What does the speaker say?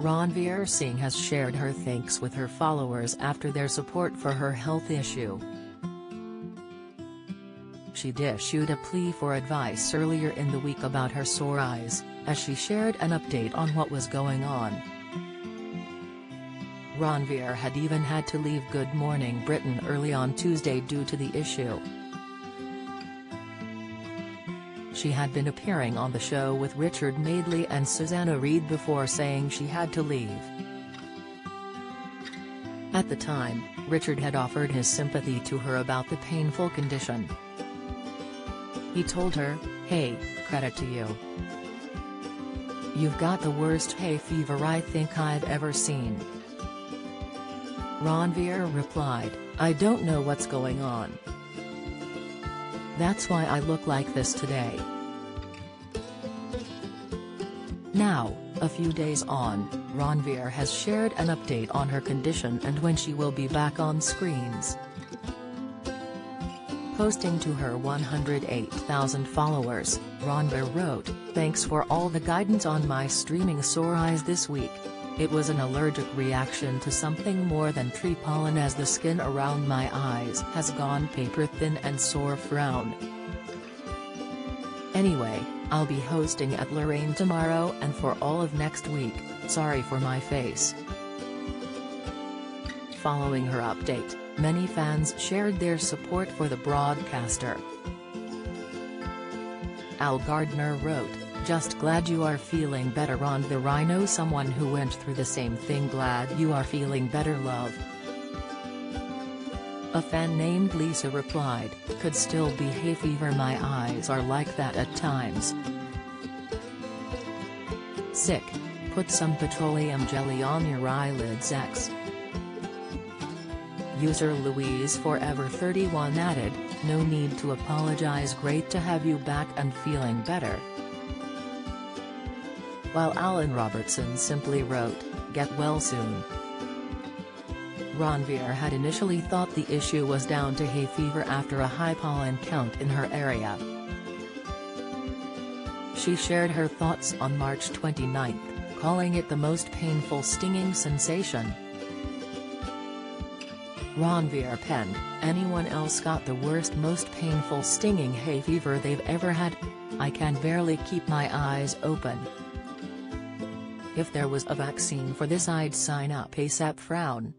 Ranvir Singh has shared her thanks with her followers after their support for her health issue. She'd issued a plea for advice earlier in the week about her sore eyes, as she shared an update on what was going on. Ranvir had even had to leave Good Morning Britain early on Tuesday due to the issue. She had been appearing on the show with Richard Madeley and Susanna Reid before saying she had to leave. At the time, Richard had offered his sympathy to her about the painful condition. He told her, "Hey, credit to you. You've got the worst hay fever I think I've ever seen." Ranvir replied, "I don't know what's going on. That's why I look like this today." Now, a few days on, Ranvir has shared an update on her condition and when she will be back on screens. Posting to her 108,000 followers, Ranvir wrote, "Thanks for all the guidance on my streaming sore eyes this week. It was an allergic reaction to something more than tree pollen as the skin around my eyes has gone paper thin and sore frown. Anyway, I'll be hosting at Lorraine tomorrow and for all of next week, sorry for my face." Following her update, many fans shared their support for the broadcaster. Al Gardner wrote, "Just glad you are feeling better Ranvir. I know someone who went through the same thing. Glad you are feeling better, love." A fan named Lisa replied, "Could still be hay fever. My eyes are like that at times. Sick. Put some petroleum jelly on your eyelids X." User Louise Forever 31 added, "No need to apologize. Great to have you back and feeling better." While Alan Robertson simply wrote, "Get well soon." Ranvir had initially thought the issue was down to hay fever after a high pollen count in her area. She shared her thoughts on March 29, calling it the most painful stinging sensation. Ranvir penned, "Anyone else got the worst most painful stinging hay fever they've ever had? I can barely keep my eyes open. If there was a vaccine for this I'd sign up ASAP frown."